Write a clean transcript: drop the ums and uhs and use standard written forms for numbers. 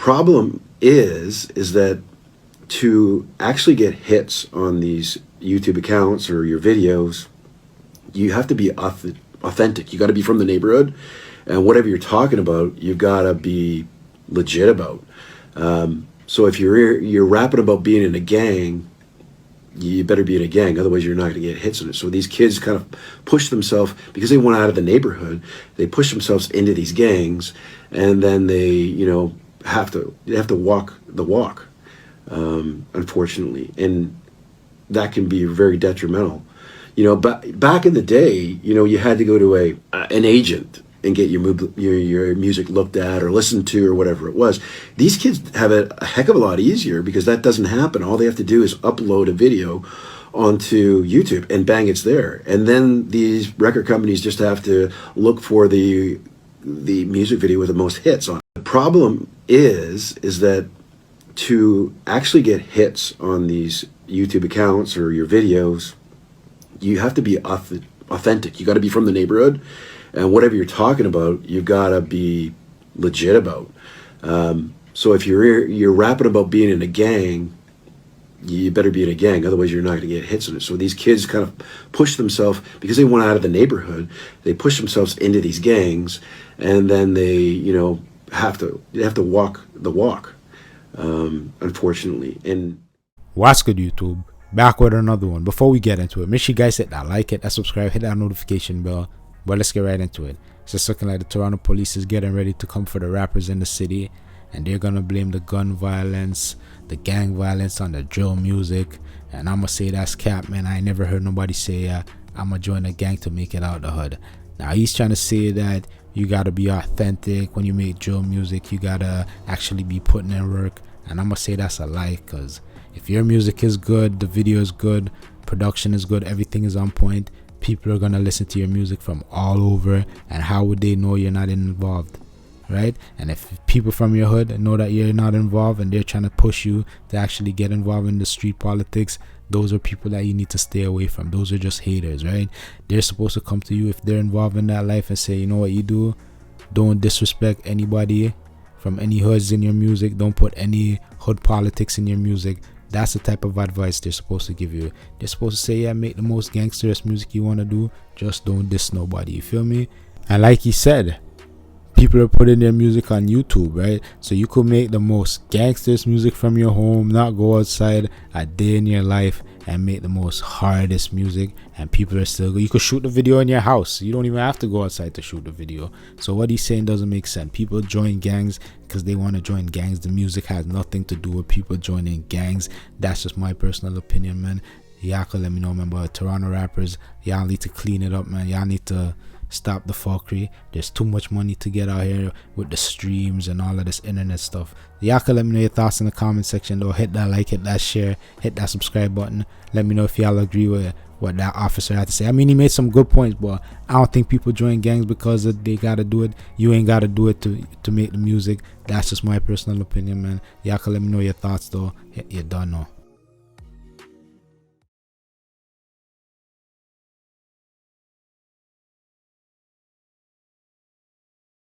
problem is that to actually get hits on these YouTube accounts or your videos, you have to be authentic. You got to be from the neighborhood, and whatever you're talking about, you got to be legit about. So if you're rapping about being in a gang, you better be in a gang, otherwise you're not going to get hits on it. So these kids kind of push themselves, because they want out of the neighborhood, they push themselves into these gangs, and then they have to walk the walk, unfortunately, and that can be very detrimental. But back in the day, you had to go to an agent and get your music looked at or listened to or whatever it was. These kids have it a heck of a lot easier because that doesn't happen. All they have to do is upload a video onto YouTube and bang, it's there. And then these record companies just have to look for the music video with the most hits on it. The problem is that to actually get hits on these YouTube accounts or your videos, you have to be authentic. You got to be from the neighborhood, and whatever you're talking about, you got to be legit about. So if you're rapping about being in a gang, you better be in a gang, otherwise you're not going to get hits on it. So these kids kind of push themselves, because they want out of the neighborhood, they push themselves into these gangs, and then they have to walk the walk, unfortunately. And what's good, YouTube? Back with another one. Before we get into it, make sure you guys hit that like, hit that subscribe, hit that notification bell. But let's get right into it. It's just looking like the Toronto police is getting ready to come for the rappers in the city, and they're gonna blame the gun violence, the gang violence on the drill music. And I'ma say that's cap, man. I ain't never heard nobody say I'ma join a gang to make it out the hood. Now he's trying to say that you gotta be authentic when you make drill music. You gotta actually be putting in work, and I'ma say that's a lie, cause if your music is good, the video is good, production is good, everything is on point, people are gonna listen to your music from all over, and how would they know you're not involved, right? And if people from your hood know that you're not involved and they're trying to push you to actually get involved in the street politics, those are people that you need to stay away from. Those are just haters, right? They're supposed to come to you if they're involved in that life and say, you know what you do, don't disrespect anybody from any hoods in your music, don't put any hood politics in your music. That's the type of advice they're supposed to give you. They're supposed to say, yeah, make the most gangsterous music you want to do, just don't diss nobody, you feel me? And like he said, people are putting their music on YouTube, right? So you could make the most gangsterous music from your home, not go outside a day in your life and make the most hardest music, and people are still you could shoot the video in your house. You don't even have to go outside to shoot the video. So what he's saying doesn't make sense. People join gangs because they want to join gangs. The music has nothing to do with people joining gangs. That's just my personal opinion, man. Y'all can let me know, man. But Toronto rappers, y'all need to clean it up, man. Y'all need to stop the fuckery. There's too much money to get out here with the streams and all of this internet stuff. Y'all can let me know your thoughts in the comment section, though. Hit that like, hit that share, hit that subscribe button. Let me know if y'all agree with what that officer had to say. I mean, he made some good points, but I don't think people join gangs because they gotta do it. You ain't gotta do it to make the music. That's just my personal opinion, man. Y'all can let me know your thoughts, though. You done know.